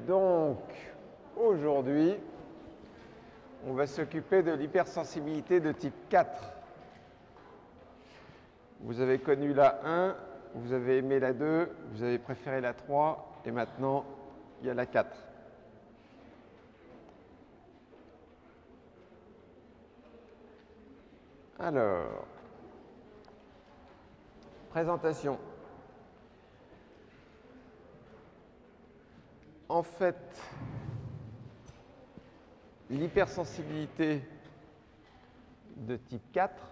Donc, aujourd'hui, on va s'occuper de l'hypersensibilité de type 4. Vous avez connu la 1, vous avez aimé la 2, vous avez préféré la 3, et maintenant, il y a la 4. Alors, présentation. En fait, l'hypersensibilité de type 4,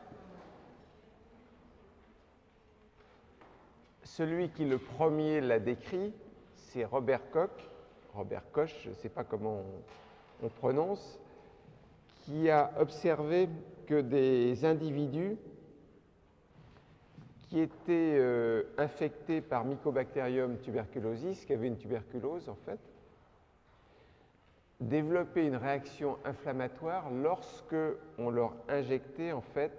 celui qui le premier l'a décrit, c'est Robert Koch, je ne sais pas comment on prononce, qui a observé que des individus qui étaient infectés par Mycobacterium tuberculosis, qui avaient une tuberculose en fait, développaient une réaction inflammatoire lorsque on leur injectait en fait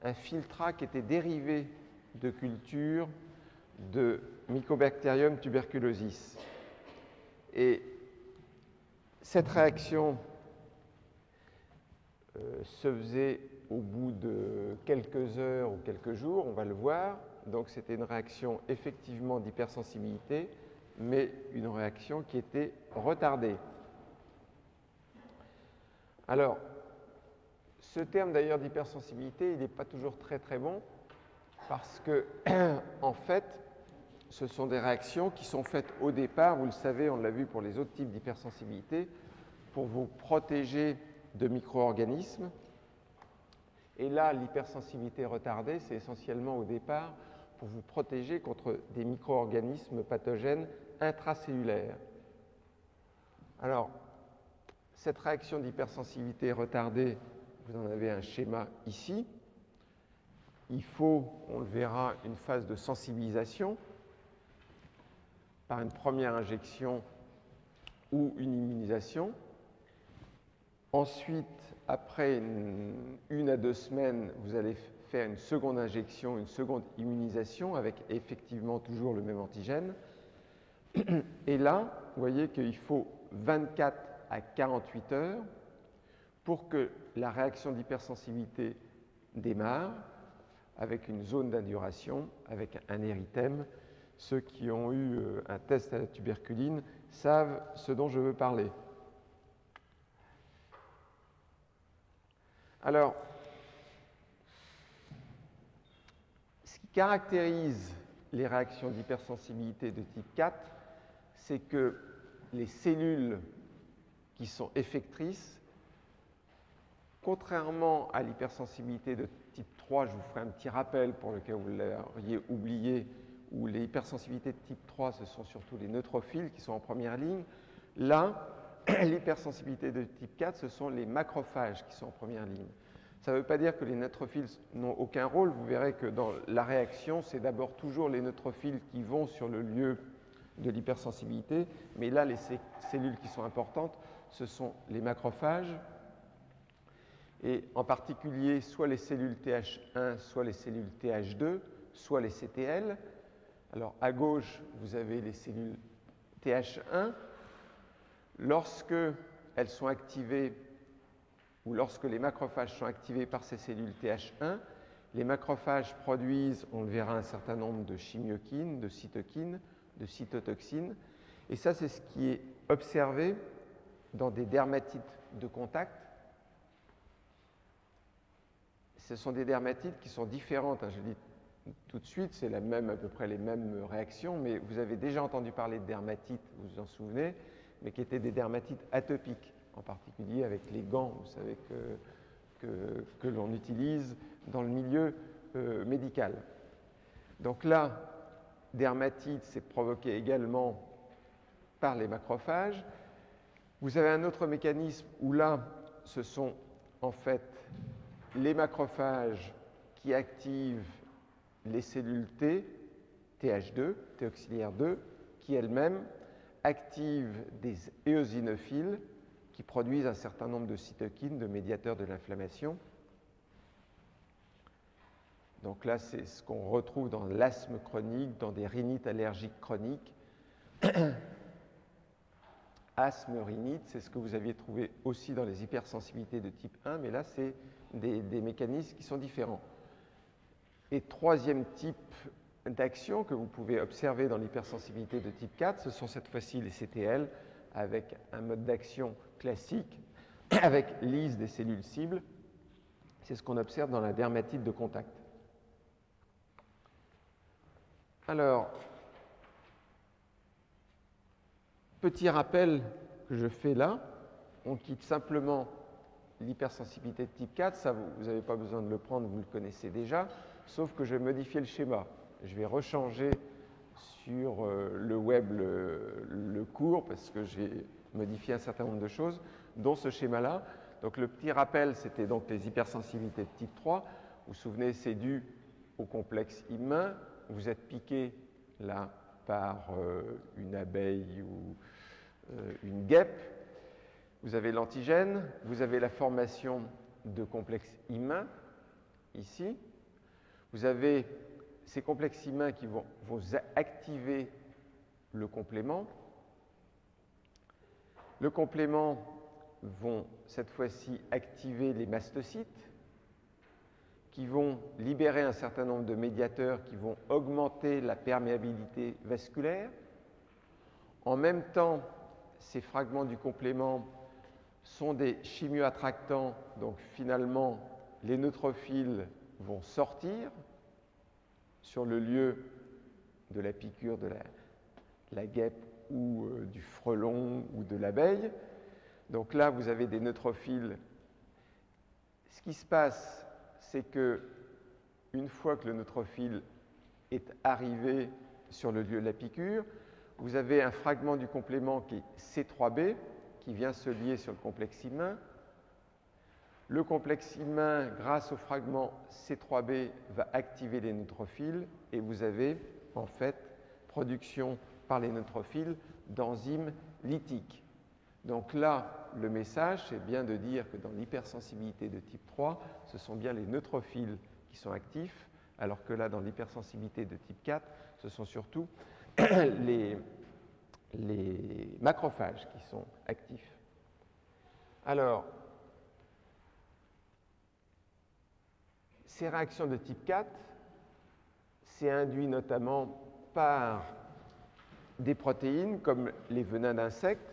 un filtrat qui était dérivé de culture de Mycobacterium tuberculosis. Et cette réaction se faisait au bout de quelques heures ou quelques jours, on va le voir. Donc c'était une réaction effectivement d'hypersensibilité, mais une réaction qui était retardée. Alors, ce terme d'ailleurs d'hypersensibilité, il n'est pas toujours très bon, parce que, en fait, ce sont des réactions qui sont faites au départ, vous le savez, on l'a vu pour les autres types d'hypersensibilité, pour vous protéger de micro-organismes. Et là, l'hypersensibilité retardée, c'est essentiellement au départ pour vous protéger contre des micro-organismes pathogènes intracellulaires. Alors, cette réaction d'hypersensibilité retardée, vous en avez un schéma ici. Il faut, on le verra, une phase de sensibilisation par une première injection ou une immunisation. Ensuite, après une à 2 semaines, vous allez faire une seconde injection, une seconde immunisation avec effectivement toujours le même antigène. Et là, vous voyez qu'il faut 24 à 48 heures pour que la réaction d'hypersensibilité démarre avec une zone d'induration, avec un érythème. Ceux qui ont eu un test à la tuberculine savent ce dont je veux parler. Alors, ce qui caractérise les réactions d'hypersensibilité de type 4, c'est que les cellules qui sont effectrices, contrairement à l'hypersensibilité de type 3, je vous ferai un petit rappel pour le cas où vous l'auriez oublié, où les hypersensibilités de type 3, ce sont surtout les neutrophiles qui sont en première ligne. Là, l'hypersensibilité de type 4, ce sont les macrophages qui sont en première ligne. Ça ne veut pas dire que les neutrophiles n'ont aucun rôle. Vous verrez que dans la réaction, c'est d'abord toujours les neutrophiles qui vont sur le lieu de l'hypersensibilité. Mais là, les cellules qui sont importantes, ce sont les macrophages. Et en particulier, soit les cellules Th1, soit les cellules Th2, soit les CTL. Alors, à gauche, vous avez les cellules Th1. Lorsque elles sont activées, ou lorsque les macrophages sont activés par ces cellules Th1, les macrophages produisent, on le verra, un certain nombre de chimiokines, de cytokines, de cytotoxines. Et ça, c'est ce qui est observé dans des dermatites de contact. Ce sont des dermatites qui sont différentes. Je dis tout de suite, c'est à peu près les mêmes réactions, mais vous avez déjà entendu parler de dermatites, vous vous en souvenez, mais qui étaient des dermatites atopiques, en particulier avec les gants, vous savez, que l'on utilise dans le milieu médical. Donc là, dermatite, c'est provoqué également par les macrophages. Vous avez un autre mécanisme où là, ce sont en fait les macrophages qui activent les cellules T, Th2, T auxiliaire 2, qui elles-mêmes activent des éosinophiles qui produisent un certain nombre de cytokines, de médiateurs de l'inflammation. Donc là, c'est ce qu'on retrouve dans l'asthme chronique, dans des rhinites allergiques chroniques. asthme, rhinite, c'est ce que vous aviez trouvé aussi dans les hypersensibilités de type 1, mais là, c'est des mécanismes qui sont différents. Et troisième type d'action que vous pouvez observer dans l'hypersensibilité de type 4, ce sont cette fois-ci les CTL, avec un mode d'action classique, avec lyse des cellules cibles. C'est ce qu'on observe dans la dermatite de contact. Alors, petit rappel que je fais là, on quitte simplement l'hypersensibilité de type 4, ça vous n'avez pas besoin de le prendre, vous le connaissez déjà, sauf que je vais modifier le schéma. Je vais rechanger sur le web le cours parce que j'ai modifié un certain nombre de choses, dont ce schéma-là. Donc le petit rappel, c'était donc les hypersensibilités de type 3. Vous vous souvenez, c'est dû au complexe immun. Vous êtes piqué là par une abeille ou une guêpe. Vous avez l'antigène, vous avez la formation de complexes immuns ici. Vous avez ces complexes immuns qui vont activer le complément. Le complément vont cette fois-ci activer les mastocytes qui vont libérer un certain nombre de médiateurs qui vont augmenter la perméabilité vasculaire. En même temps, ces fragments du complément sont des chimioattractants, donc finalement, les neutrophiles vont sortir sur le lieu de la piqûre de la guêpe ou du frelon ou de l'abeille. Donc là, vous avez des neutrophiles. Ce qui se passe, c'est que une fois que le neutrophile est arrivé sur le lieu de la piqûre, vous avez un fragment du complément qui est C3b, qui vient se lier sur le complexe immun. Le complexe immun, grâce au fragment C3b, va activer les neutrophiles et vous avez en fait production par les neutrophiles d'enzymes lytiques. Donc là, le message, c'est bien de dire que dans l'hypersensibilité de type 3, ce sont bien les neutrophiles qui sont actifs, alors que là, dans l'hypersensibilité de type 4, ce sont surtout les macrophages qui sont actifs. Alors, ces réactions de type 4, c'est induit notamment par des protéines comme les venins d'insectes,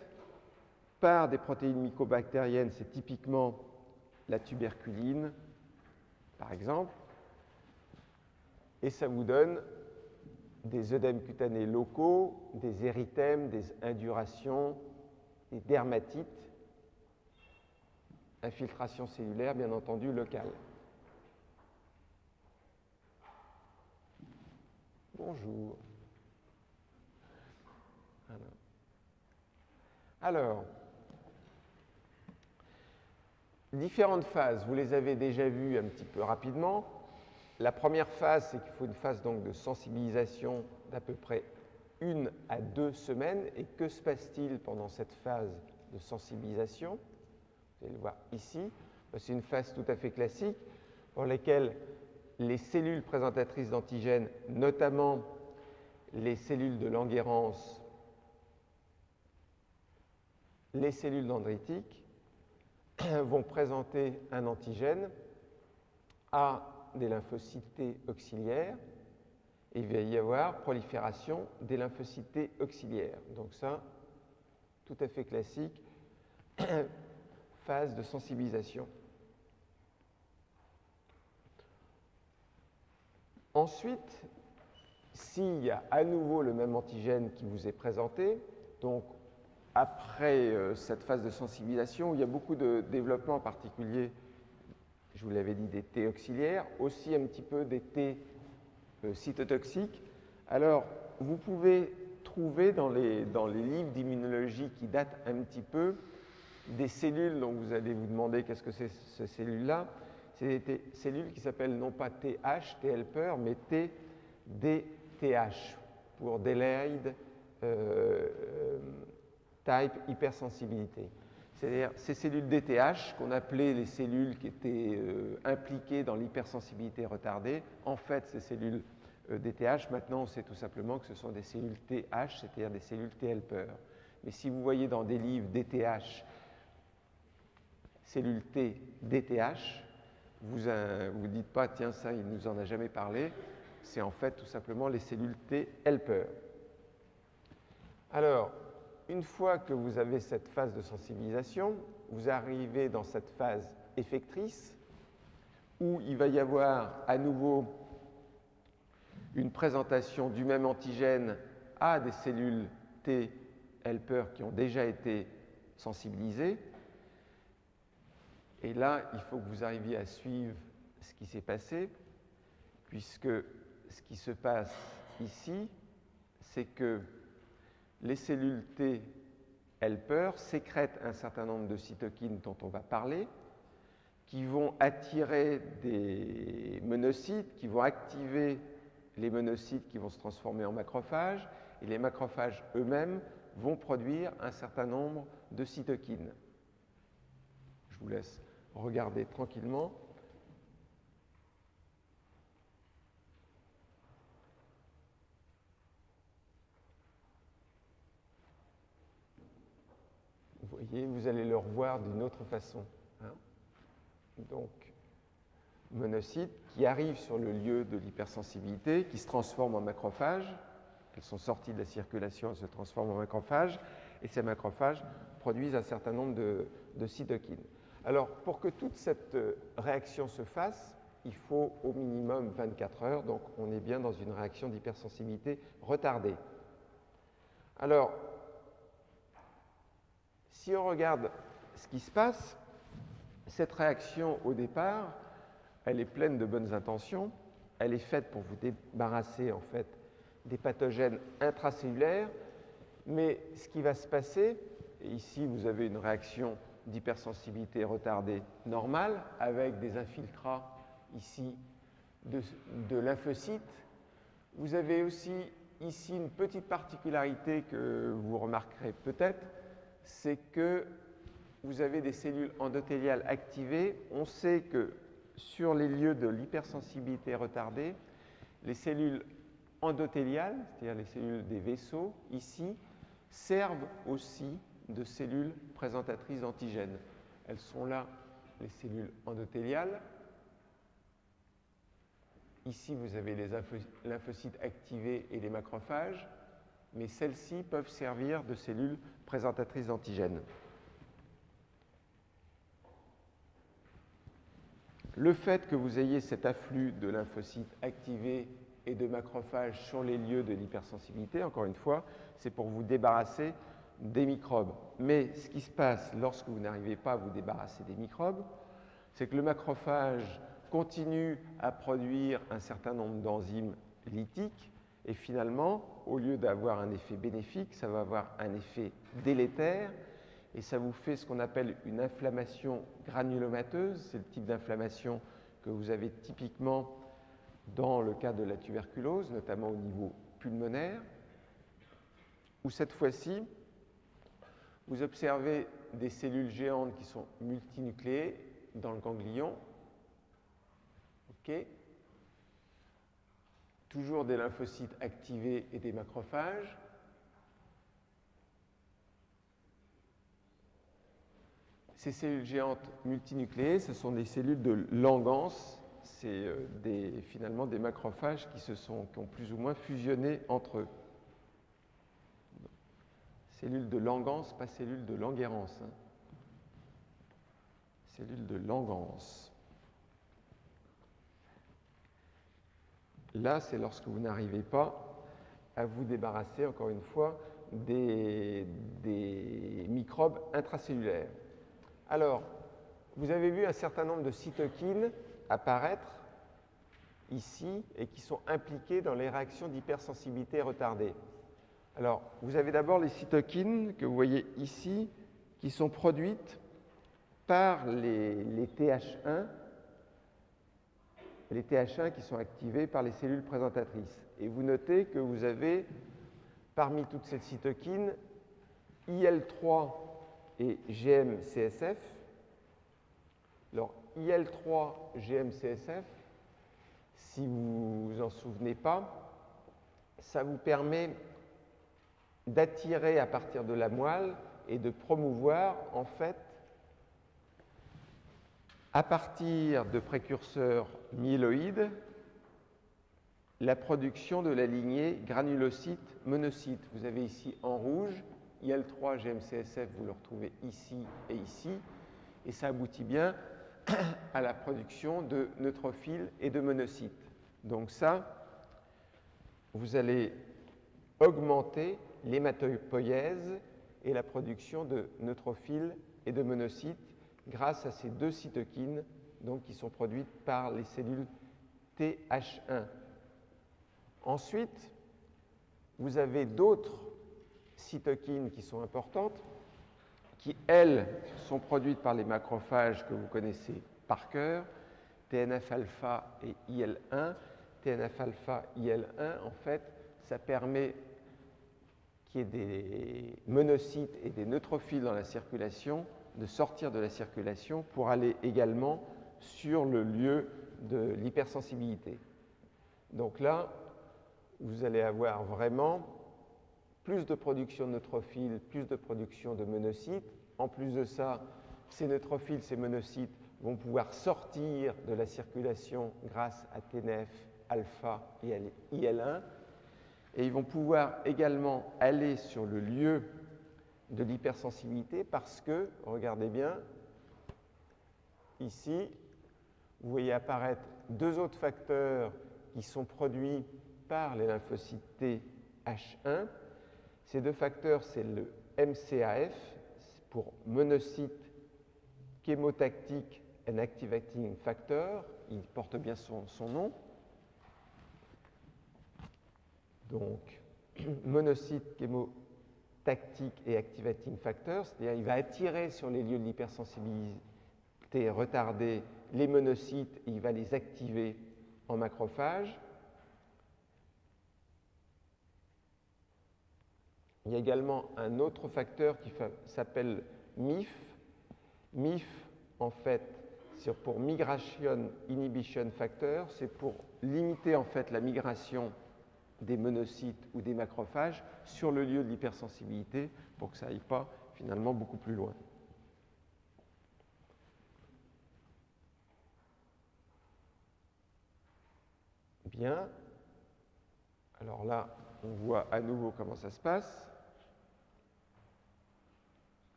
par des protéines mycobactériennes, c'est typiquement la tuberculine, par exemple, et ça vous donne des œdèmes cutanés locaux, des érythèmes, des indurations, des dermatites, infiltration cellulaire, bien entendu, locale. Bonjour. Alors, différentes phases, vous les avez déjà vues un petit peu rapidement. La première phase, c'est qu'il faut une phase donc, de sensibilisation d'à peu près 1 à 2 semaines. Et que se passe-t-il pendant cette phase de sensibilisation? Vous allez le voir ici. C'est une phase tout à fait classique pour laquelle les cellules présentatrices d'antigènes, notamment les cellules de Langerhans, les cellules dendritiques, vont présenter un antigène à des lymphocytes T auxiliaires et il va y avoir prolifération des lymphocytes T auxiliaires. Donc ça, tout à fait classique, phase de sensibilisation. Ensuite, s'il y a à nouveau le même antigène qui vous est présenté, donc après cette phase de sensibilisation, il y a beaucoup de développement en particulier, je vous l'avais dit, des T auxiliaires, aussi un petit peu des T cytotoxiques. Alors, vous pouvez trouver dans les livres d'immunologie qui datent un petit peu des cellules dont vous allez vous demander qu'est-ce que c'est ces cellules-là. C'est des cellules qui s'appellent non pas TH, T helper, mais TDTH, pour Delayed Type Hypersensibilité. C'est-à-dire ces cellules DTH, qu'on appelait les cellules qui étaient impliquées dans l'hypersensibilité retardée, en fait, ces cellules DTH, maintenant, on sait tout simplement que ce sont des cellules TH, c'est-à-dire des cellules T helper. Mais si vous voyez dans des livres DTH, cellule T, DTH, vous ne dites pas, tiens, ça, il ne nous en a jamais parlé. C'est en fait tout simplement les cellules T helper. Alors, une fois que vous avez cette phase de sensibilisation, vous arrivez dans cette phase effectrice où il va y avoir à nouveau une présentation du même antigène à des cellules T helper qui ont déjà été sensibilisées. Et là, il faut que vous arriviez à suivre ce qui s'est passé, puisque ce qui se passe ici, c'est que les cellules T helper sécrètent un certain nombre de cytokines dont on va parler, qui vont attirer des monocytes, qui vont activer les monocytes qui vont se transformer en macrophages, et les macrophages eux-mêmes vont produire un certain nombre de cytokines. Je vous laisse regarder tranquillement. Vous voyez, vous allez le revoir d'une autre façon. Hein. Donc, monocytes qui arrivent sur le lieu de l'hypersensibilité, qui se transforment en macrophages. Elles sont sorties de la circulation, elles se transforment en macrophages, et ces macrophages produisent un certain nombre de cytokines. Alors, pour que toute cette réaction se fasse, il faut au minimum 24 heures, donc on est bien dans une réaction d'hypersensibilité retardée. Alors, si on regarde ce qui se passe, cette réaction au départ, elle est pleine de bonnes intentions, elle est faite pour vous débarrasser en fait des pathogènes intracellulaires, mais ce qui va se passer, et ici vous avez une réaction d'hypersensibilité retardée normale avec des infiltrats ici de lymphocytes. Vous avez aussi ici une petite particularité que vous remarquerez peut-être, c'est que vous avez des cellules endothéliales activées. On sait que sur les lieux de l'hypersensibilité retardée, les cellules endothéliales, c'est-à-dire les cellules des vaisseaux, ici, servent aussi de cellules présentatrices d'antigènes. Elles sont là, les cellules endothéliales. Ici, vous avez les lymphocytes activés et les macrophages, mais celles-ci peuvent servir de cellules présentatrices d'antigènes. Le fait que vous ayez cet afflux de lymphocytes activés et de macrophages sur les lieux de l'hypersensibilité, encore une fois, c'est pour vous débarrasser des microbes. Mais ce qui se passe lorsque vous n'arrivez pas à vous débarrasser des microbes, c'est que le macrophage continue à produire un certain nombre d'enzymes lytiques et finalement, au lieu d'avoir un effet bénéfique, ça va avoir un effet délétère et ça vous fait ce qu'on appelle une inflammation granulomateuse. C'est le type d'inflammation que vous avez typiquement dans le cas de la tuberculose, notamment au niveau pulmonaire, où cette fois-ci, vous observez des cellules géantes qui sont multinucléées dans le ganglion. Okay. Toujours des lymphocytes activés et des macrophages. Ces cellules géantes multinucléées, ce sont des cellules de Langhans. C'est finalement des macrophages qui ont plus ou moins fusionné entre eux. Cellules de Langhans, pas cellules de Langerhans. Hein. Cellules de Langhans. Là, c'est lorsque vous n'arrivez pas à vous débarrasser, encore une fois, des microbes intracellulaires. Alors, vous avez vu un certain nombre de cytokines apparaître ici et qui sont impliquées dans les réactions d'hypersensibilité retardée. Alors, vous avez d'abord les cytokines que vous voyez ici qui sont produites par les TH1, les TH1 qui sont activés par les cellules présentatrices. Et vous notez que vous avez, parmi toutes ces cytokines, IL3 et GM-CSF. Alors, IL3, GM-CSF, si vous vous en souvenez pas, ça vous permet d'attirer à partir de la moelle et de promouvoir, en fait, à partir de précurseurs myéloïdes, la production de la lignée granulocyte-monocyte. Vous avez ici en rouge, IL3 GM-CSF, vous le retrouvez ici et ici, et ça aboutit bien à la production de neutrophiles et de monocytes. Donc ça, vous allez augmenter l'hématopoïèse et la production de neutrophiles et de monocytes grâce à ces deux cytokines donc, qui sont produites par les cellules TH1. Ensuite, vous avez d'autres cytokines qui sont importantes, qui, elles, sont produites par les macrophages que vous connaissez par cœur, TNF-alpha et IL-1. TNF-alpha, IL-1, en fait, ça permet qu'il y ait des monocytes et des neutrophiles dans la circulation, de sortir de la circulation pour aller également sur le lieu de l'hypersensibilité. Donc là, vous allez avoir vraiment plus de production de neutrophiles, plus de production de monocytes. En plus de ça, ces neutrophiles, ces monocytes vont pouvoir sortir de la circulation grâce à TNF-alpha et IL-1. Et ils vont pouvoir également aller sur le lieu de l'hypersensibilité parce que, regardez bien, ici, vous voyez apparaître deux autres facteurs qui sont produits par les lymphocytes TH1. Ces deux facteurs, c'est le MCAF, pour monocyte chémotactic and activating factor, il porte bien son nom. Donc, monocyte chémotactic et activating factor, c'est-à-dire il va attirer sur les lieux de l'hypersensibilité retardée les monocytes et il va les activer en macrophage. Il y a également un autre facteur qui s'appelle MIF. MIF, en fait, c'est pour Migration Inhibition Factor, c'est pour limiter en fait la migration des monocytes ou des macrophages sur le lieu de l'hypersensibilité pour que ça n'aille pas finalement beaucoup plus loin. Bien. Alors là, on voit à nouveau comment ça se passe.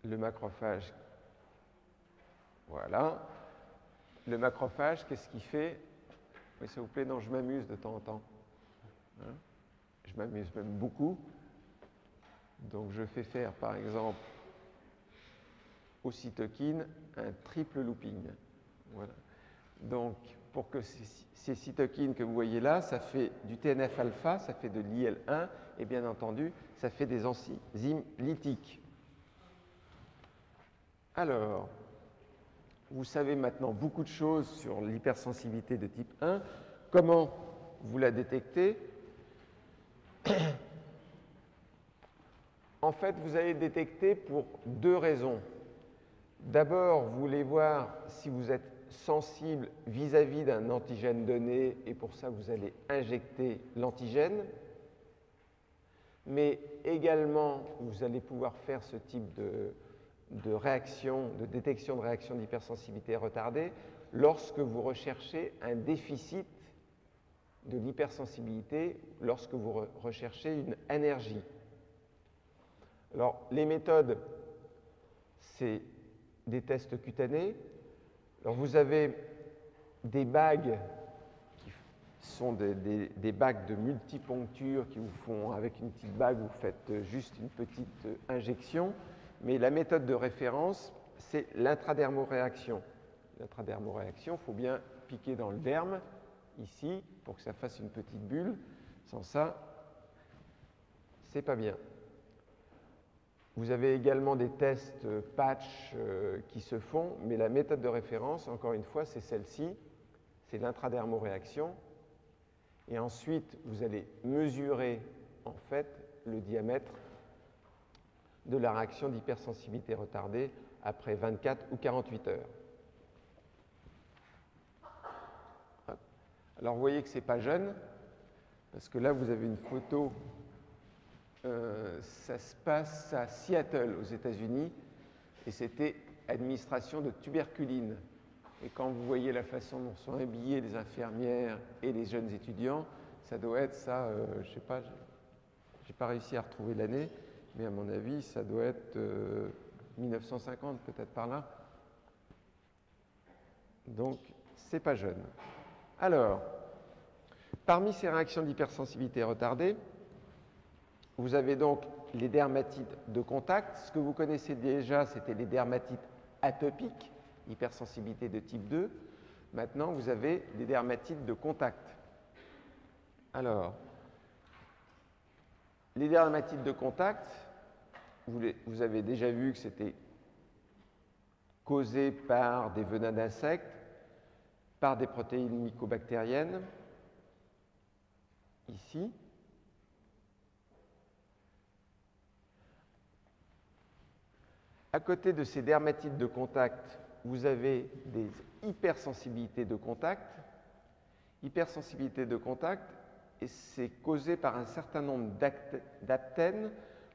Le macrophage, voilà. Le macrophage, qu'est-ce qu'il fait? Oui, s'il vous plaît, non, je m'amuse de temps en temps. Hein? Je m'amuse même beaucoup. Donc, je fais faire, par exemple, aux cytokines un triple looping. Voilà. Donc, pour que ces cytokines que vous voyez là, ça fait du TNF-alpha, ça fait de l'IL-1, et bien entendu, ça fait des enzymes lytiques. Alors, vous savez maintenant beaucoup de choses sur l'hypersensibilité de type 1. Comment vous la détectez? En fait, vous allez détecter pour deux raisons. D'abord, vous voulez voir si vous êtes sensible vis-à-vis d'un antigène donné, et pour ça, vous allez injecter l'antigène. Mais également, vous allez pouvoir faire ce type de réaction, de détection de réaction d'hypersensibilité retardée lorsque vous recherchez un déficit de l'hypersensibilité, lorsque vous recherchez une anergie. Alors, les méthodes, c'est des tests cutanés. Alors, vous avez des bagues qui sont des bagues de multiponcture qui vous font, avec une petite bague, vous faites juste une petite injection. Mais la méthode de référence, c'est l'intradermoréaction. L'intradermoréaction, il faut bien piquer dans le derme, ici, pour que ça fasse une petite bulle. Sans ça, c'est pas bien. Vous avez également des tests patch qui se font, mais la méthode de référence, encore une fois, c'est celle-ci, c'est l'intradermoréaction. Et ensuite, vous allez mesurer, en fait, le diamètre de la réaction d'hypersensibilité retardée après 24 ou 48 heures. Alors, vous voyez que ce n'est pas jeune, parce que là, vous avez une photo ça se passe à Seattle, aux États-Unis, et c'était administration de tuberculine. Et quand vous voyez la façon dont sont habillées les infirmières et les jeunes étudiants, ça doit être ça, je ne sais pas, j'ai pas réussi à retrouver l'année, mais à mon avis, ça doit être 1950, peut-être par là. Donc, c'est pas jeune. Alors, parmi ces réactions d'hypersensibilité retardée, vous avez donc les dermatites de contact. Ce que vous connaissez déjà, c'était les dermatites atopiques, hypersensibilité de type 2. Maintenant, vous avez les dermatites de contact. Alors, les dermatites de contact, vous avez déjà vu que c'était causé par des venins d'insectes, par des protéines mycobactériennes, ici. À côté de ces dermatites de contact, vous avez des hypersensibilités de contact. Hypersensibilité de contact, et c'est causé par un certain nombre d'aptènes.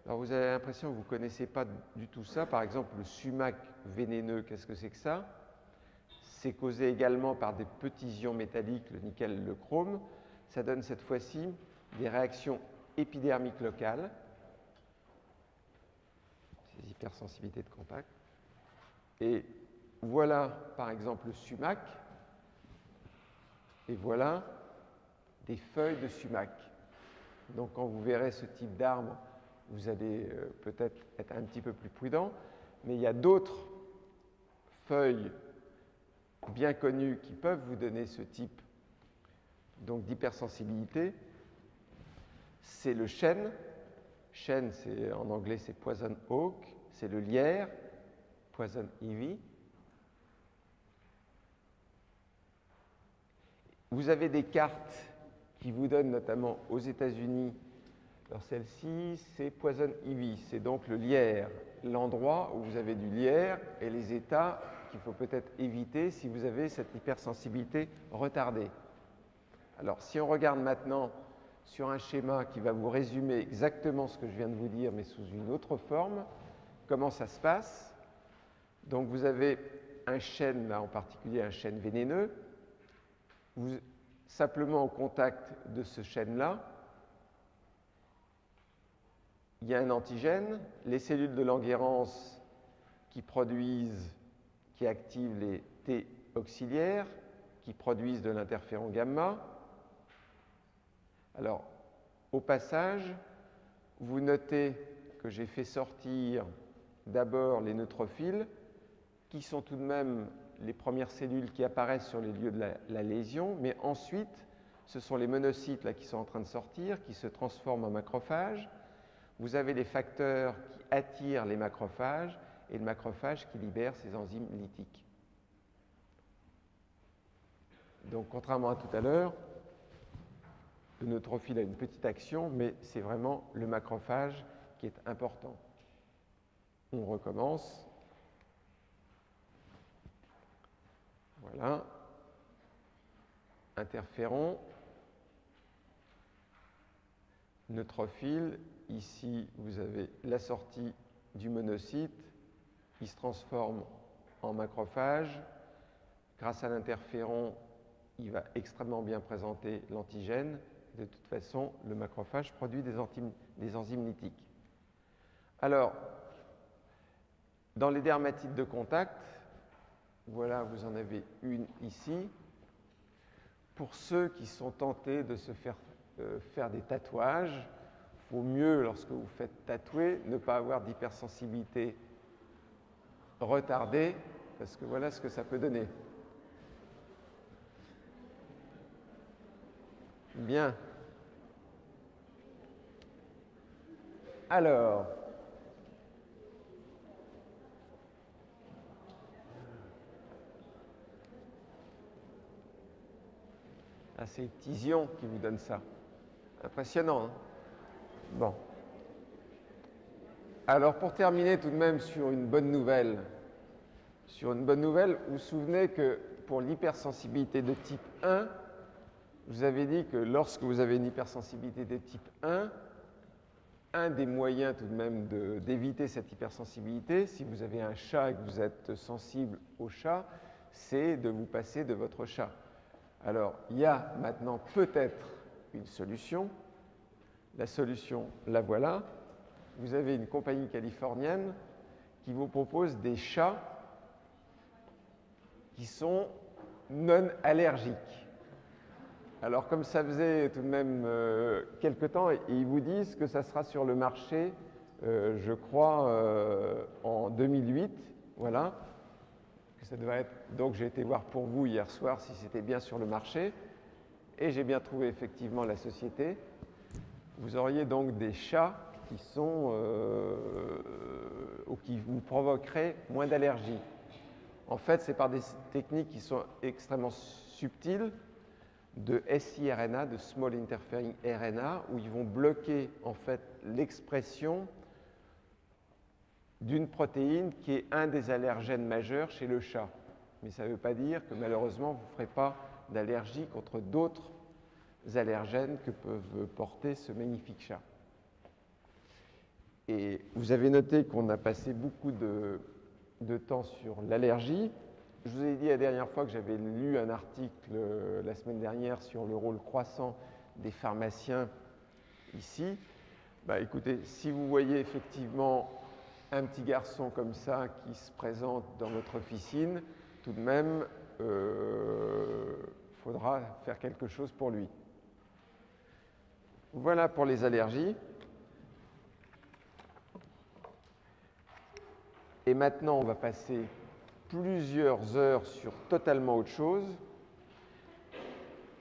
Alors vous avez l'impression que vous ne connaissez pas du tout ça. Par exemple, le sumac vénéneux, qu'est-ce que c'est que ça? C'est causé également par des petits ions métalliques, le nickel, le chrome. Ça donne cette fois-ci des réactions épidermiques locales. Ces hypersensibilités de contact. Et voilà, par exemple, le sumac. Et voilà des feuilles de sumac. Donc, quand vous verrez ce type d'arbre, vous allez peut-être être un petit peu plus prudent. Mais il y a d'autres feuilles bien connues qui peuvent vous donner ce type d'hypersensibilité. C'est le chêne. Chêne, en anglais, c'est poison oak. C'est le lierre, poison ivy. Vous avez des cartes qui vous donnent notamment aux États-Unis. Alors celle-ci, c'est poison ivy. C'est donc le lierre, l'endroit où vous avez du lierre et les états qu'il faut peut-être éviter si vous avez cette hypersensibilité retardée. Alors si on regarde maintenant sur un schéma qui va vous résumer exactement ce que je viens de vous dire, mais sous une autre forme, comment ça se passe. Donc vous avez un chêne, là en particulier un chêne vénéneux. Simplement au contact de ce chêne-là, il y a un antigène, les cellules de Langerhans qui activent les T auxiliaires, qui produisent de l'interféron gamma. Alors, au passage, vous notez que j'ai fait sortir d'abord les neutrophiles, qui sont tout de même les premières cellules qui apparaissent sur les lieux de la lésion, mais ensuite, ce sont les monocytes là, qui sont en train de sortir, qui se transforment en macrophages. Vous avez les facteurs qui attirent les macrophages et le macrophage qui libère ses enzymes lytiques. Donc, contrairement à tout à l'heure, le neutrophile a une petite action, mais c'est vraiment le macrophage qui est important. On recommence. Voilà. Interféron. Neutrophile. Ici, vous avez la sortie du monocyte. Il se transforme en macrophage. Grâce à l'interféron, il va extrêmement bien présenter l'antigène. De toute façon, le macrophage produit des enzymes lytiques. Alors, dans les dermatites de contact, voilà, vous en avez une ici. Pour ceux qui sont tentés de se faire des tatouages, il vaut mieux, lorsque vous faites tatouer, ne pas avoir d'hypersensibilité retardée, parce que voilà ce que ça peut donner. Bien. Alors, c'est les petits ions qui vous donnent ça. Impressionnant, hein? Bon. Alors, pour terminer tout de même sur une bonne nouvelle, vous vous souvenez que pour l'hypersensibilité de type 1, je vous avais dit que lorsque vous avez une hypersensibilité de type 1, un des moyens tout de même d'éviter cette hypersensibilité, si vous avez un chat et que vous êtes sensible au chat, c'est de vous passer de votre chat. Alors, il y a maintenant peut-être une solution. La solution, la voilà. Vous avez une compagnie californienne qui vous propose des chats qui sont non allergiques. Alors, comme ça faisait tout de même quelque temps, ils vous disent que ça sera sur le marché, je crois, en 2008. Voilà. Que ça devait être. Donc, j'ai été voir pour vous hier soir si c'était bien sur le marché. Et j'ai bien trouvé effectivement la société. Vous auriez donc des chats qui sont ou qui vous provoqueraient moins d'allergie. En fait, c'est par des techniques qui sont extrêmement subtiles de siRNA, de Small Interfering RNA, où ils vont bloquer en fait l'expression d'une protéine qui est un des allergènes majeurs chez le chat. Mais ça ne veut pas dire que malheureusement vous ne ferez pas d'allergie contre d'autres allergènes que peuvent porter ce magnifique chat. Et vous avez noté qu'on a passé beaucoup de temps sur l'allergie. Je vous ai dit la dernière fois que j'avais lu un article la semaine dernière sur le rôle croissant des pharmaciens ici. Bah, écoutez, si vous voyez effectivement un petit garçon comme ça qui se présente dans votre officine, tout de même, faudra faire quelque chose pour lui. Voilà pour les allergies. Et maintenant, on va passer plusieurs heures sur totalement autre chose.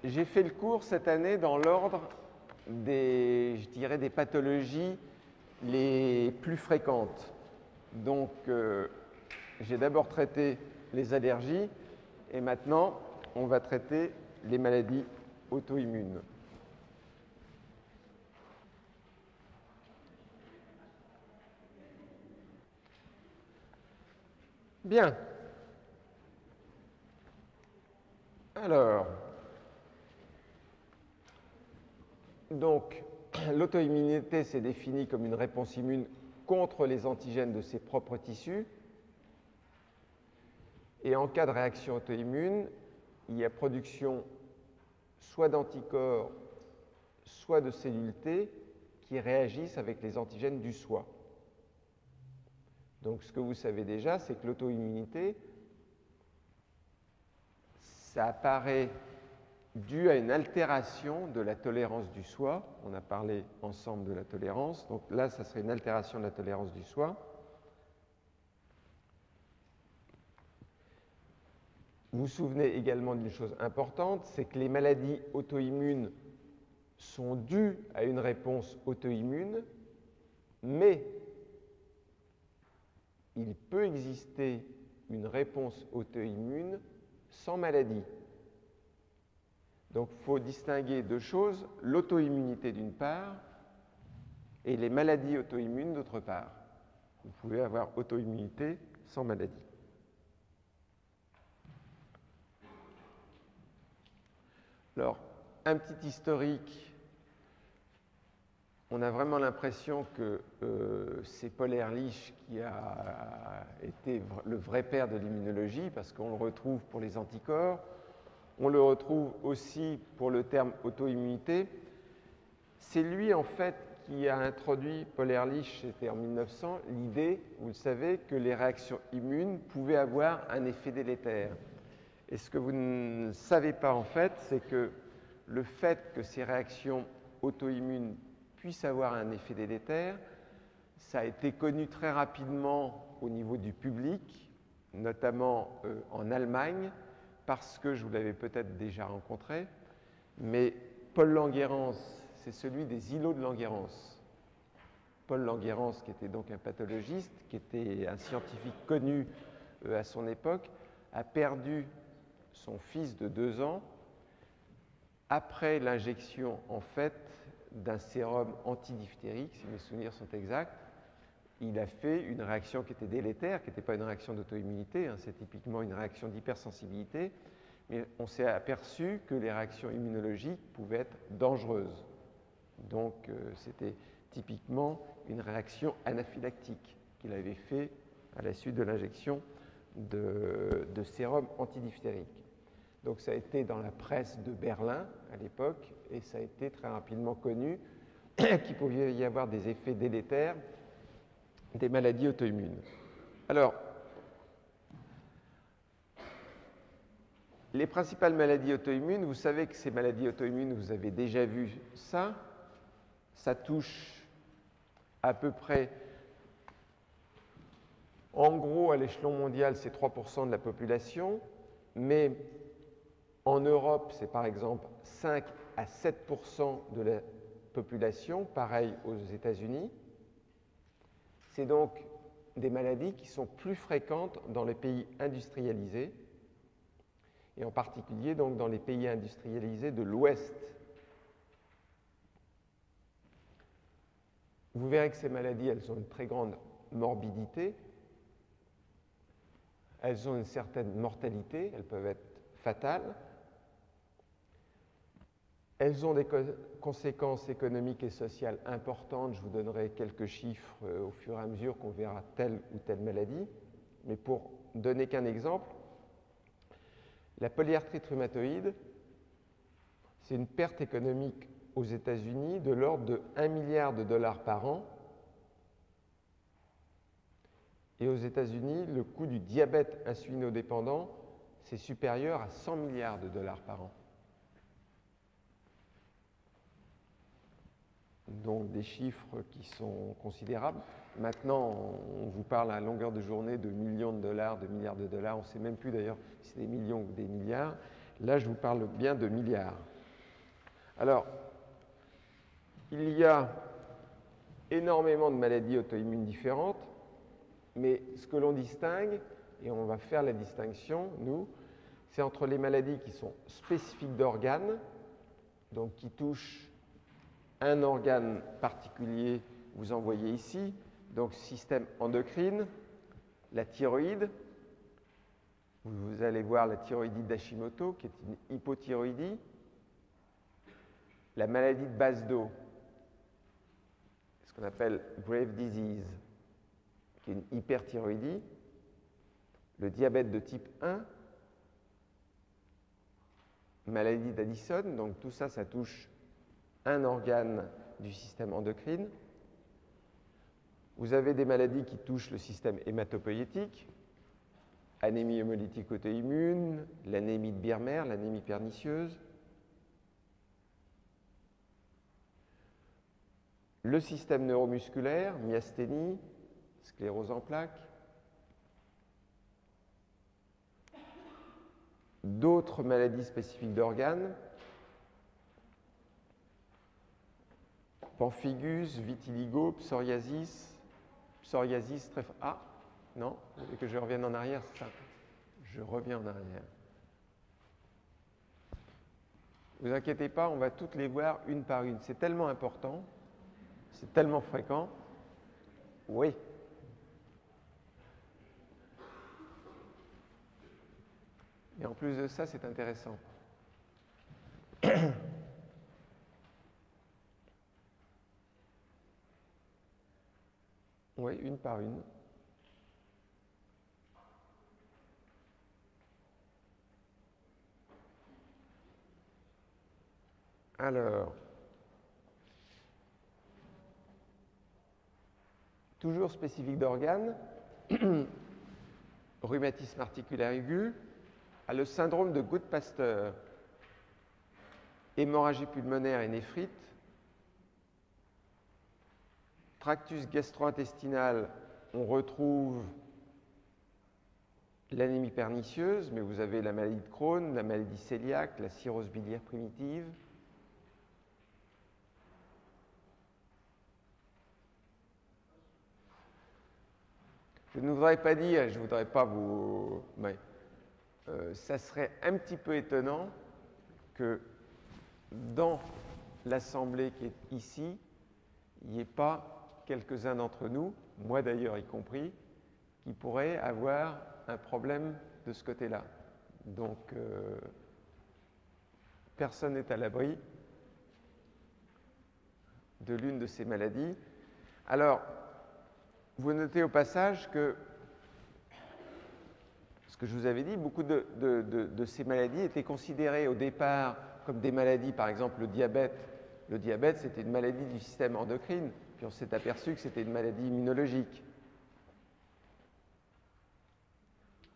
J'ai fait le cours cette année dans l'ordre des, je dirais, des pathologies les plus fréquentes. Donc, j'ai d'abord traité les allergies et maintenant, on va traiter les maladies auto-immunes. Bien. Alors, donc, l'auto-immunité, c'est défini comme une réponse immune contre les antigènes de ses propres tissus. Et en cas de réaction auto-immune, il y a production soit d'anticorps, soit de cellules T qui réagissent avec les antigènes du soi. Donc, ce que vous savez déjà, c'est que l'auto-immunité, ça apparaît dû à une altération de la tolérance du soi. On a parlé ensemble de la tolérance. Donc là, ça serait une altération de la tolérance du soi. Vous vous souvenez également d'une chose importante, c'est que les maladies auto-immunes sont dues à une réponse auto-immune, mais il peut exister une réponse auto-immune sans maladie. Donc, il faut distinguer deux choses, l'auto-immunité d'une part et les maladies auto-immunes d'autre part. Vous pouvez avoir auto-immunité sans maladie. Alors, un petit historique. On a vraiment l'impression que c'est Paul Ehrlich qui a été le vrai père de l'immunologie, parce qu'on le retrouve pour les anticorps, on le retrouve aussi pour le terme auto-immunité. C'est lui, en fait, qui a introduit, Paul Ehrlich, c'était en 1900, l'idée, vous le savez, que les réactions immunes pouvaient avoir un effet délétère. Et ce que vous ne savez pas, en fait, c'est que le fait que ces réactions auto-immunes puissent avoir un effet délétère, ça a été connu très rapidement au niveau du public, notamment en Allemagne, parce que je vous l'avais peut-être déjà rencontré, mais Paul Langerhans, c'est celui des îlots de Langerhans. Paul Langerhans, qui était donc un pathologiste, qui était un scientifique connu à son époque, a perdu son fils de 2 ans après l'injection, en fait, d'un sérum antidiphtérique, si mes souvenirs sont exacts. Il a fait une réaction qui était délétère, qui n'était pas une réaction d'auto-immunité, hein, c'est typiquement une réaction d'hypersensibilité, mais on s'est aperçu que les réactions immunologiques pouvaient être dangereuses. Donc, c'était typiquement une réaction anaphylactique qu'il avait fait à la suite de l'injection de sérum antidiphthérique. Donc ça a été dans la presse de Berlin à l'époque et ça a été très rapidement connu qu'il pouvait y avoir des effets délétères des maladies auto-immunes. Alors, les principales maladies auto-immunes, vous savez que ces maladies auto-immunes, vous avez déjà vu ça, ça touche à peu près, en gros, à l'échelon mondial, c'est 3% de la population, mais en Europe, c'est par exemple 5 à 7% de la population, pareil aux États-Unis. C'est donc des maladies qui sont plus fréquentes dans les pays industrialisés, et en particulier donc dans les pays industrialisés de l'Ouest. Vous verrez que ces maladies, elles ont une très grande morbidité, elles ont une certaine mortalité, elles peuvent être fatales, elles ont des conséquences économiques et sociales importantes. Je vous donnerai quelques chiffres au fur et à mesure qu'on verra telle ou telle maladie, mais pour donner qu'un exemple, la polyarthrite rhumatoïde, c'est une perte économique aux États-Unis de l'ordre de 1 milliard de dollars par an. Et aux États-Unis, le coût du diabète insulinodépendant, c'est supérieur à 100 milliards de dollars par an. Donc des chiffres qui sont considérables. Maintenant, on vous parle à longueur de journée de millions de dollars, de milliards de dollars. On ne sait même plus d'ailleurs si c'est des millions ou des milliards. Là, je vous parle bien de milliards. Alors, il y a énormément de maladies auto-immunes différentes, mais ce que l'on distingue, et on va faire la distinction, nous, c'est entre les maladies qui sont spécifiques d'organes, donc qui touchent un organe particulier, vous en voyez ici, donc système endocrine, la thyroïde. Vous allez voir la thyroïdite d'Hashimoto, qui est une hypothyroïdie, la maladie de base d'eau, ce qu'on appelle grave disease, qui est une hyperthyroïdie, le diabète de type 1, maladie d'Addison, donc tout ça, ça touche un organe du système endocrine. Vous avez des maladies qui touchent le système hématopoïétique, anémie hémolytique auto-immune, l'anémie de Birmer, l'anémie pernicieuse. Le système neuromusculaire, myasthénie, sclérose en plaques. D'autres maladies spécifiques d'organes, pemphigus, vitiligo, psoriasis, très... Ah, non, vous voulez que je revienne en arrière, c'est ça. Je reviens en arrière. Ne vous inquiétez pas, on va toutes les voir une par une. C'est tellement important, c'est tellement fréquent. Oui. Et en plus de ça, c'est intéressant. Oui, une par une. Alors, toujours spécifique d'organes, rhumatisme articulaire aigu, a le syndrome de Goodpasteur, hémorragie pulmonaire et néphrite, tractus gastro-intestinal, on retrouve l'anémie pernicieuse, mais vous avez la maladie de Crohn, la maladie cœliaque, la cirrhose biliaire primitive. Je ne voudrais pas dire, je ne voudrais pas vous... Mais, ça serait un petit peu étonnant que dans l'assemblée qui est ici, il n'y ait pas quelques-uns d'entre nous, moi d'ailleurs y compris, qui pourraient avoir un problème de ce côté-là. Donc, personne n'est à l'abri de l'une de ces maladies. Alors, vous notez au passage que, ce que je vous avais dit, beaucoup de ces maladies étaient considérées au départ comme des maladies, par exemple le diabète. Le diabète, c'était une maladie du système endocrine, puis on s'est aperçu que c'était une maladie immunologique.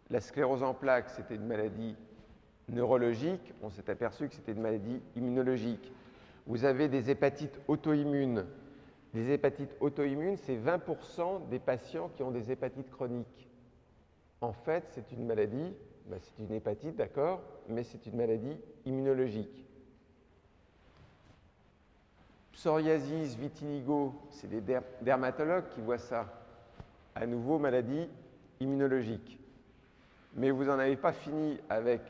La sclérose en plaques, c'était une maladie neurologique, on s'est aperçu que c'était une maladie immunologique. Vous avez des hépatites auto-immunes. Les hépatites auto-immunes, c'est 20% des patients qui ont des hépatites chroniques. En fait, c'est une maladie, c'est une hépatite, d'accord, mais c'est une maladie immunologique. Psoriasis, vitiligo, c'est des dermatologues qui voient ça. À nouveau, maladie immunologique. Mais vous n'en avez pas fini avec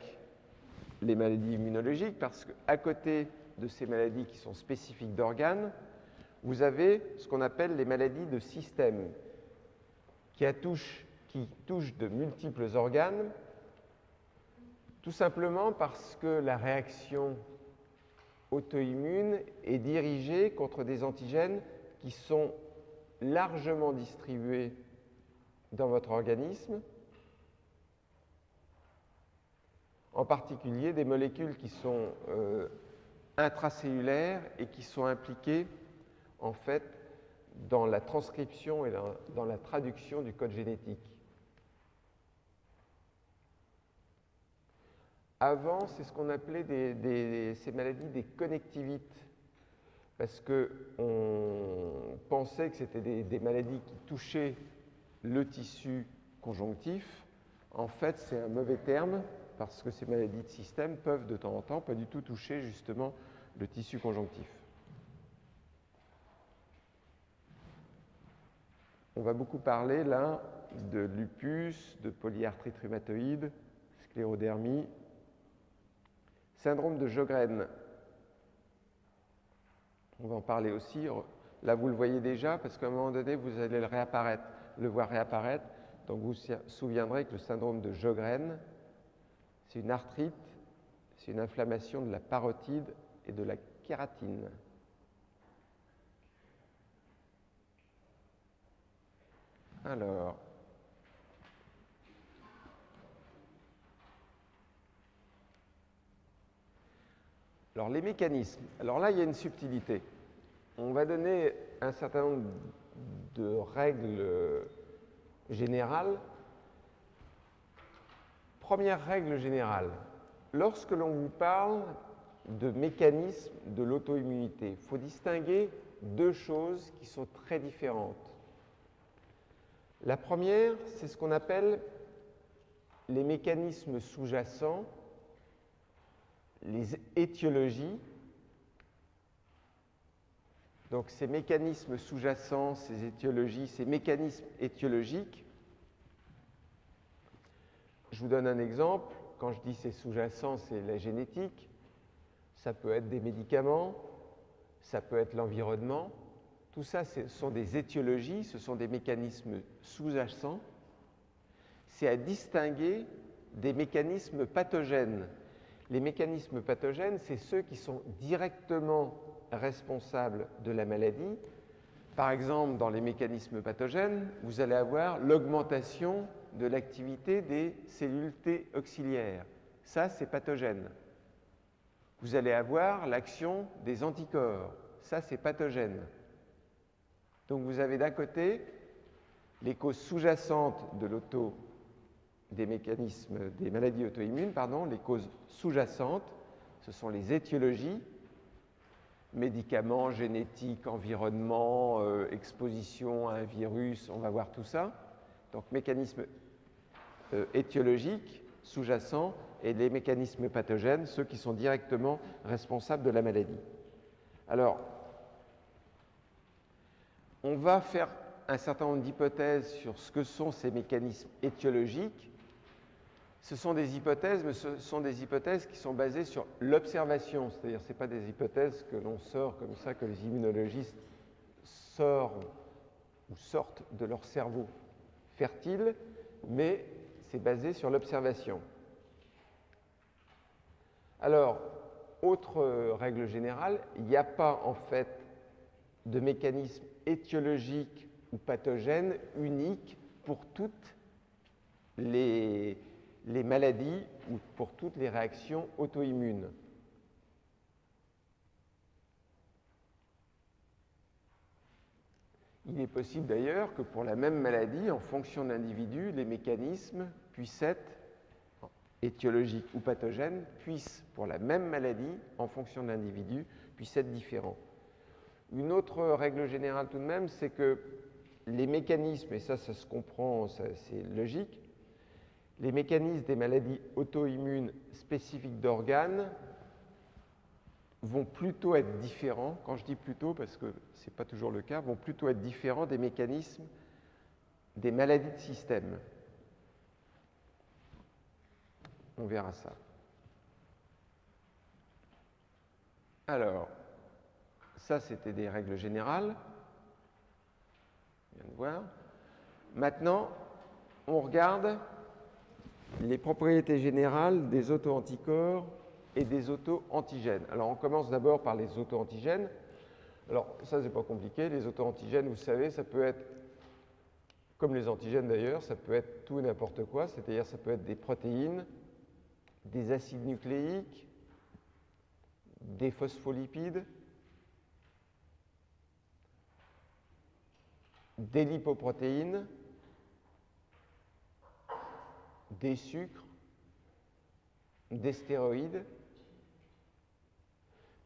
les maladies immunologiques parce qu'à côté de ces maladies qui sont spécifiques d'organes, vous avez ce qu'on appelle les maladies de système qui touchent de multiples organes, tout simplement parce que la réaction auto-immune est dirigée contre des antigènes qui sont largement distribués dans votre organisme, en particulier des molécules qui sont intracellulaires et qui sont impliquées en fait dans la transcription et dans la traduction du code génétique. Avant, c'est ce qu'on appelait ces maladies des connectivites, parce qu'on pensait que c'était des maladies qui touchaient le tissu conjonctif. En fait, c'est un mauvais terme, parce que ces maladies de système peuvent de temps en temps pas du tout toucher justement le tissu conjonctif. On va beaucoup parler là de lupus, de polyarthrite rhumatoïde, sclérodermie, syndrome de Sjögren. On va en parler aussi. Là, vous le voyez déjà, parce qu'à un moment donné, vous allez le voir réapparaître. Donc, vous vous souviendrez que le syndrome de Sjögren, c'est une arthrite, c'est une inflammation de la parotide et de la kératine. Alors, les mécanismes. Alors là, il y a une subtilité. On va donner un certain nombre de règles générales. Première règle générale, lorsque l'on vous parle de mécanismes de l'auto-immunité, il faut distinguer deux choses qui sont très différentes. La première, c'est ce qu'on appelle les mécanismes sous-jacents, les étiologies. Donc ces mécanismes sous-jacents, ces étiologies, ces mécanismes étiologiques, je vous donne un exemple. Quand je dis c'est sous-jacent, c'est la génétique. Ça peut être des médicaments, ça peut être l'environnement. Tout ça, ce sont des étiologies, ce sont des mécanismes sous-jacents. C'est à distinguer des mécanismes pathogènes. Les mécanismes pathogènes, c'est ceux qui sont directement responsables de la maladie. Par exemple, dans les mécanismes pathogènes, vous allez avoir l'augmentation de l'activité des cellules T auxiliaires. Ça, c'est pathogène. Vous allez avoir l'action des anticorps. Ça, c'est pathogène. Donc, vous avez d'un côté les causes sous-jacentes des maladies auto-immunes, les causes sous-jacentes, ce sont les étiologies, médicaments, génétique, environnement, exposition à un virus, on va voir tout ça. Donc, mécanismes étiologiques, sous-jacents, et les mécanismes pathogènes, ceux qui sont directement responsables de la maladie. Alors, on va faire un certain nombre d'hypothèses sur ce que sont ces mécanismes étiologiques. Ce sont des hypothèses, mais ce sont des hypothèses qui sont basées sur l'observation, c'est-à-dire que ce n'est pas des hypothèses que l'on sort comme ça, que les immunologistes sortent de leur cerveau fertile, mais c'est basé sur l'observation. Alors, autre règle générale, il n'y a pas en fait de mécanisme étiologique ou pathogène unique pour toutes les maladies ou pour toutes les réactions auto-immunes. Il est possible d'ailleurs que pour la même maladie, en fonction de l'individu, les mécanismes puissent être étiologiques ou pathogènes, puissent, pour la même maladie, en fonction de l'individu, puissent être différents. Une autre règle générale tout de même, c'est que les mécanismes, et ça se comprend, c'est logique, les mécanismes des maladies auto-immunes spécifiques d'organes vont plutôt être différents, quand je dis plutôt parce que ce n'est pas toujours le cas, vont plutôt être différents des mécanismes des maladies de système. On verra ça. Alors, ça c'était des règles générales. On vient de voir. Maintenant, on regarde les propriétés générales des auto-anticorps et des auto-antigènes. Alors, on commence d'abord par les auto-antigènes. Alors, ça, c'est pas compliqué. Les auto-antigènes, vous savez, ça peut être, comme les antigènes d'ailleurs, ça peut être tout et n'importe quoi. C'est-à-dire, ça peut être des protéines, des acides nucléiques, des phospholipides, des lipoprotéines, des sucres, des stéroïdes.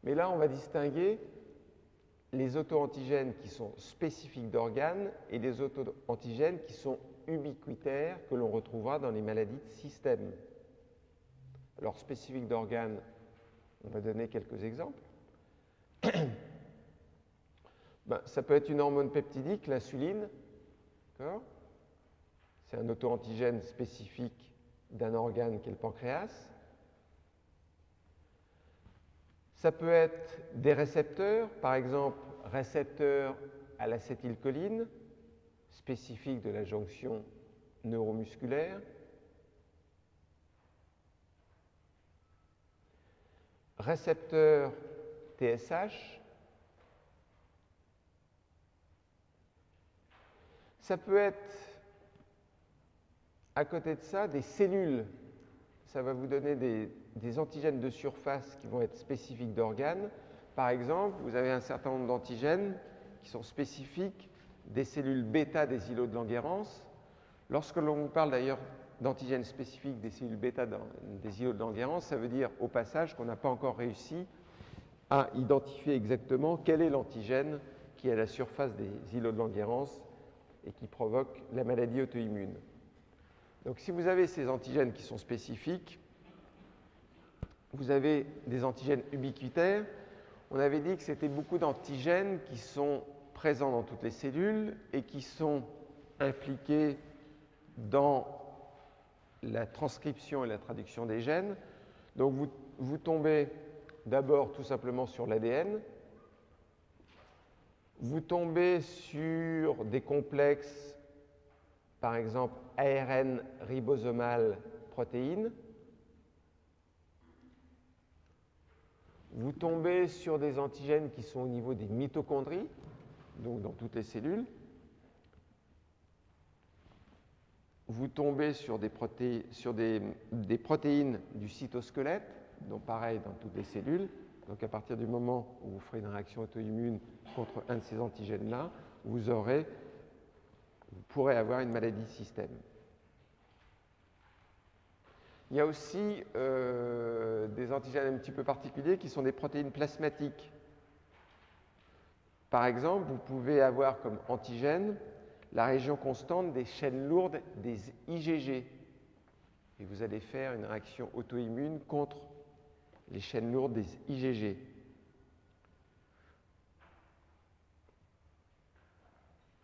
Mais là, on va distinguer les auto-antigènes qui sont spécifiques d'organes et les auto-antigènes qui sont ubiquitaires, que l'on retrouvera dans les maladies de système. Alors, spécifiques d'organes, on va donner quelques exemples. Ça peut être une hormone peptidique, l'insuline. C'est un auto-antigène spécifique d'un organe qui est le pancréas. Ça peut être des récepteurs, par exemple, récepteurs à l'acétylcholine, spécifique de la jonction neuromusculaire. Récepteurs TSH. Ça peut être, à côté de ça, des cellules. Ça va vous donner des antigènes de surface qui vont être spécifiques d'organes. Par exemple, vous avez un certain nombre d'antigènes qui sont spécifiques des cellules bêta des îlots de Langerhans. Lorsque l'on vous parle d'ailleurs d'antigènes spécifiques des cellules bêta des îlots de Langerhans, ça veut dire au passage qu'on n'a pas encore réussi à identifier exactement quel est l'antigène qui est à la surface des îlots de Langerhans et qui provoque la maladie auto-immune. Donc si vous avez ces antigènes qui sont spécifiques, vous avez des antigènes ubiquitaires. On avait dit que c'était beaucoup d'antigènes qui sont présents dans toutes les cellules et qui sont impliqués dans la transcription et la traduction des gènes. Donc vous tombez d'abord tout simplement sur l'ADN. Vous tombez sur des complexes, par exemple ARN ribosomal protéine. Vous tombez sur des antigènes qui sont au niveau des mitochondries, donc dans toutes les cellules. Vous tombez sur des protéines du cytosquelette, donc pareil dans toutes les cellules. Donc à partir du moment où vous ferez une réaction auto-immune contre un de ces antigènes-là, vous pourrez avoir une maladie de système. Il y a aussi des antigènes un petit peu particuliers qui sont des protéines plasmatiques. Par exemple, vous pouvez avoir comme antigène la région constante des chaînes lourdes des IgG. Et vous allez faire une réaction auto-immune contre les chaînes lourdes des IgG.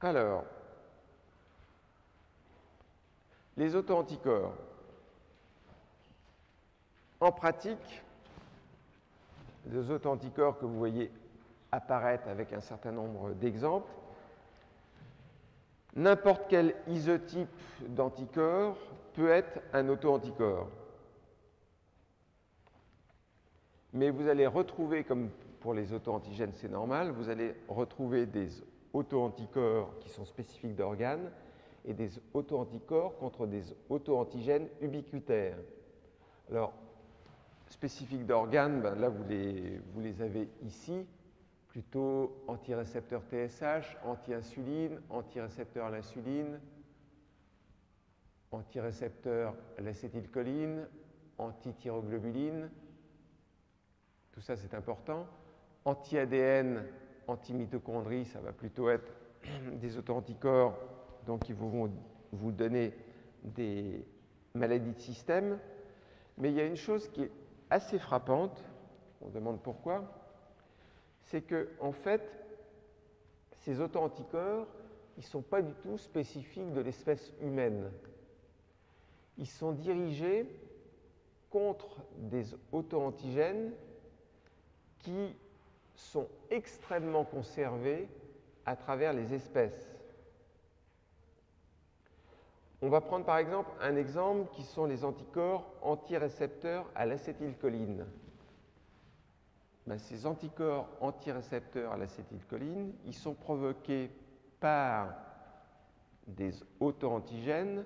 Alors, les auto-anticorps. En pratique, les auto-anticorps que vous voyez apparaître avec un certain nombre d'exemples, n'importe quel isotype d'anticorps peut être un auto-anticorps. Mais vous allez retrouver, comme pour les auto-antigènes, c'est normal, vous allez retrouver des auto-anticorps qui sont spécifiques d'organes et des auto-anticorps contre des auto-antigènes ubiquitaires. Alors, spécifiques d'organes, ben là vous les avez ici, plutôt antirécepteur TSH, anti-insuline, antirécepteur à l'insuline, antirécepteur à l'acétylcholine, anti-thyroglobuline, tout ça c'est important. Anti-ADN, anti-mitochondrie, ça va plutôt être des auto-anticorps, donc qui vont vous donner des maladies de système. Mais il y a une chose qui est assez frappante, on se demande pourquoi, c'est que en fait, ces auto-anticorps, ils ne sont pas du tout spécifiques de l'espèce humaine. Ils sont dirigés contre des auto-antigènes qui sont extrêmement conservés à travers les espèces. On va prendre par exemple un exemple qui sont les anticorps antirécepteurs à l'acétylcholine. Ben, ces anticorps antirécepteurs à l'acétylcholine, ils sont provoqués par des auto-antigènes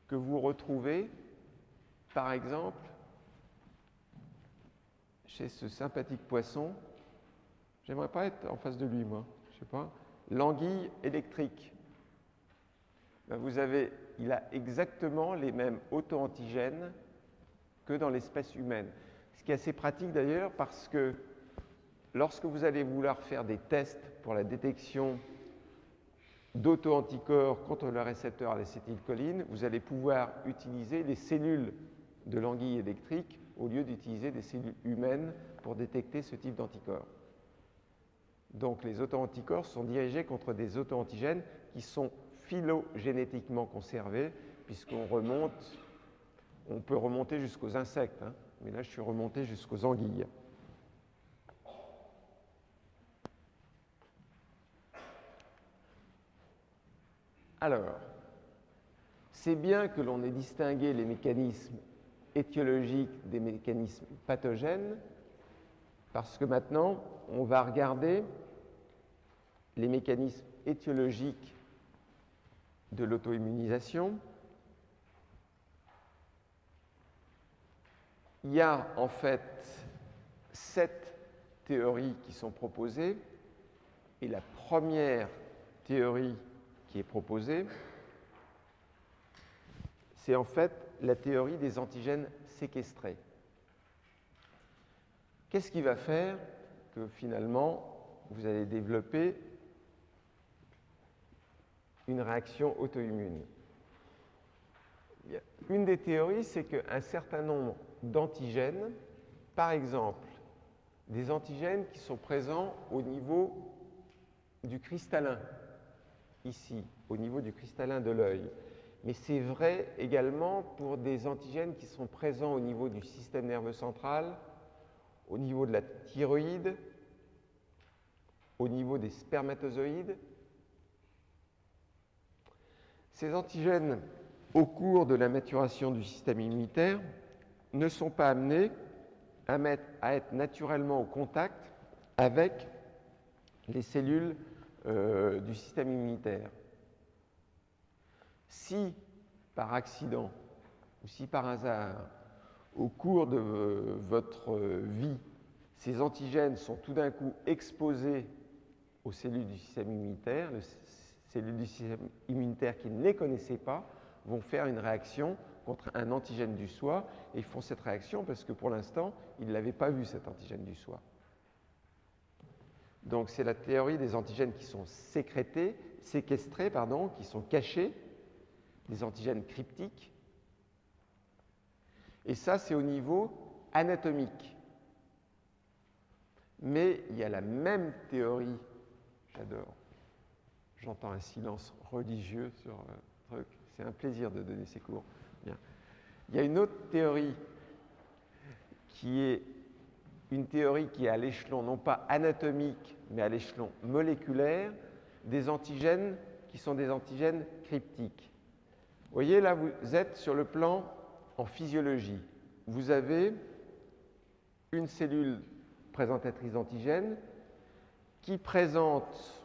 que vous retrouvez par exemple chez ce sympathique poisson. J'aimerais pas être en face de lui, moi, je sais pas. L'anguille électrique. Ben, il a exactement les mêmes auto-antigènes que dans l'espèce humaine. Ce qui est assez pratique d'ailleurs parce que lorsque vous allez vouloir faire des tests pour la détection d'auto-anticorps contre le récepteur à l'acétylcholine, vous allez pouvoir utiliser les cellules de l'anguille électrique au lieu d'utiliser des cellules humaines pour détecter ce type d'anticorps. Donc les auto-anticorps sont dirigés contre des auto-antigènes qui sont phylogénétiquement conservés, puisqu'on peut remonter jusqu'aux insectes, hein, mais là je suis remonté jusqu'aux anguilles. Alors, c'est bien que l'on ait distingué les mécanismes étiologiques des mécanismes pathogènes, parce que maintenant, on va regarder les mécanismes étiologiques de l'auto-immunisation. Il y a en fait 7 théories qui sont proposées, et la première théorie qui est proposée, c'est en fait la théorie des antigènes séquestrés. Qu'est-ce qui va faire que finalement vous allez développer une réaction auto-immune? Une des théories, c'est qu'un certain nombre d'antigènes, par exemple des antigènes qui sont présents au niveau du cristallin, ici, au niveau du cristallin de l'œil. Mais c'est vrai également pour des antigènes qui sont présents au niveau du système nerveux central, au niveau de la thyroïde, au niveau des spermatozoïdes. Ces antigènes, au cours de la maturation du système immunitaire, ne sont pas amenés à être naturellement au contact avec les cellules du système immunitaire. Si, par accident, ou si par hasard, au cours de votre vie, ces antigènes sont tout d'un coup exposés aux cellules du système immunitaire, les cellules du système immunitaire qui ne les connaissaient pas vont faire une réaction contre un antigène du soi, et ils font cette réaction parce que pour l'instant, ils ne l'avaient pas vu, cet antigène du soi. Donc c'est la théorie des antigènes qui sont séquestrés, qui sont cachés, des antigènes cryptiques. Et ça, c'est au niveau anatomique. Mais il y a la même théorie, j'adore, j'entends un silence religieux sur le truc, c'est un plaisir de donner ces cours. Bien. Il y a une autre théorie qui est une théorie qui est à l'échelon non pas anatomique, mais à l'échelon moléculaire, des antigènes qui sont des antigènes cryptiques. Vous voyez, là, vous êtes sur le plan en physiologie. Vous avez une cellule présentatrice d'antigènes qui présente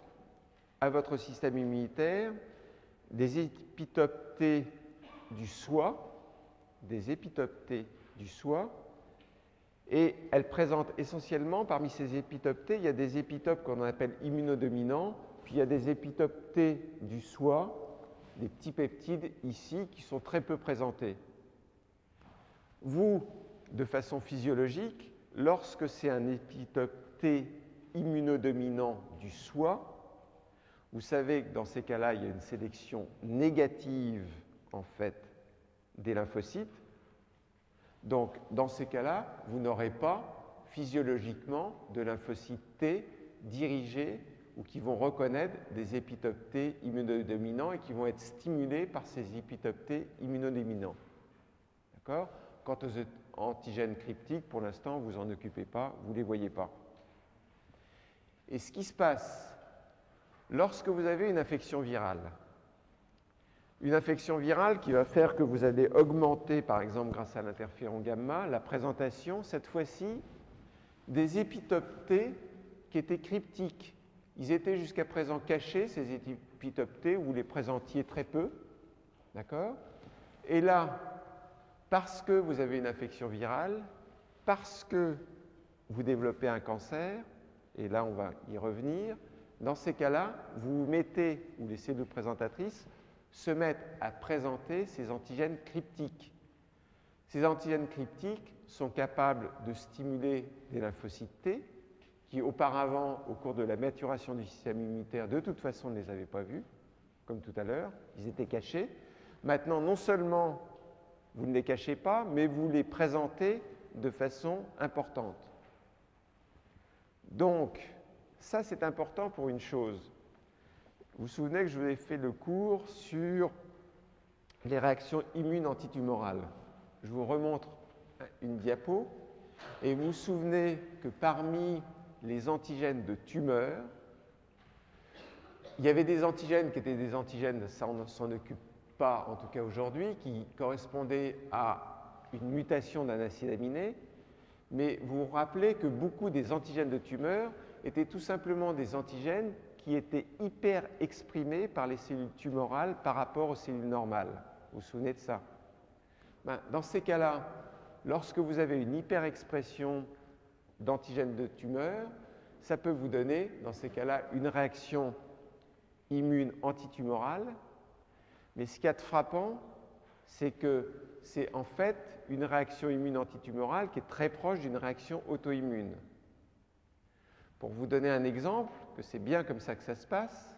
à votre système immunitaire des épitopes T du soi, et elle présente essentiellement, parmi ces épitopes T, il y a des épitopes qu'on appelle immunodominants, puis il y a des épitopes T du soi, des petits peptides ici, qui sont très peu présentés. Vous, de façon physiologique, lorsque c'est un épitope T immunodominant du soi, vous savez que dans ces cas-là, il y a une sélection négative, en fait, des lymphocytes. Donc, dans ces cas-là, vous n'aurez pas physiologiquement de lymphocytes T dirigés ou qui vont reconnaître des épitopes T immunodominants et qui vont être stimulés par ces épitopes T immunodominants. D'accord ? Quant aux antigènes cryptiques, pour l'instant, vous en occupez pas, vous ne les voyez pas. Et ce qui se passe lorsque vous avez une infection virale qui va faire que vous allez augmenter, par exemple grâce à l'interféron gamma, la présentation, cette fois-ci, des épitopes T qui étaient cryptiques. Ils étaient jusqu'à présent cachés, ces épitopes T, vous les présentiez très peu. D'accord ? Et là, parce que vous avez une infection virale, parce que vous développez un cancer, et là on va y revenir, dans ces cas-là, vous mettez, ou les cellules présentatrices, se mettent à présenter ces antigènes cryptiques. Ces antigènes cryptiques sont capables de stimuler des lymphocytes T, qui auparavant, au cours de la maturation du système immunitaire, de toute façon ne les avaient pas vus, comme tout à l'heure, ils étaient cachés. Maintenant, non seulement vous ne les cachez pas, mais vous les présentez de façon importante. Donc, ça c'est important pour une chose. Vous vous souvenez que je vous ai fait le cours sur les réactions immunes antitumorales. Je vous remontre une diapo et vous vous souvenez que parmi les antigènes de tumeur, il y avait des antigènes qui étaient des antigènes, ça on ne s'en occupe pas en tout cas aujourd'hui, qui correspondaient à une mutation d'un acide aminé, mais vous vous rappelez que beaucoup des antigènes de tumeur étaient tout simplement des antigènes qui étaient hyper exprimés par les cellules tumorales par rapport aux cellules normales. Vous vous souvenez de ça? Dans ces cas-là, lorsque vous avez une hyperexpression d'antigènes de tumeur, ça peut vous donner, dans ces cas-là, une réaction immune antitumorale. Mais ce qu'il y a de frappant, c'est que c'est en fait une réaction immune antitumorale qui est très proche d'une réaction auto-immune. Pour vous donner un exemple, que c'est bien comme ça que ça se passe,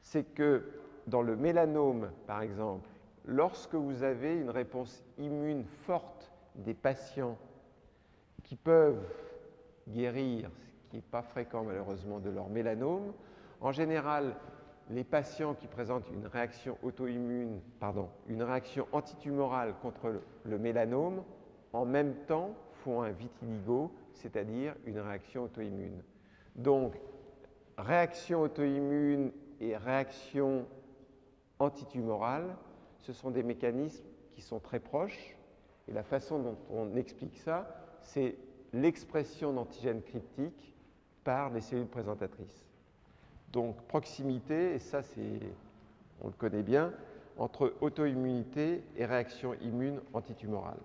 c'est que dans le mélanome, par exemple, lorsque vous avez une réponse immune forte des patients qui peuvent guérir, ce qui n'est pas fréquent malheureusement de leur mélanome, en général, les patients qui présentent une réaction auto-immune, une réaction antitumorale contre le mélanome, en même temps font un vitiligo, c'est-à-dire une réaction auto-immune. Donc, réaction auto-immune et réaction antitumorale, ce sont des mécanismes qui sont très proches. Et la façon dont on explique ça, c'est l'expression d'antigènes cryptiques par les cellules présentatrices. Donc, proximité, et ça, on le connaît bien, entre auto-immunité et réaction immune antitumorale.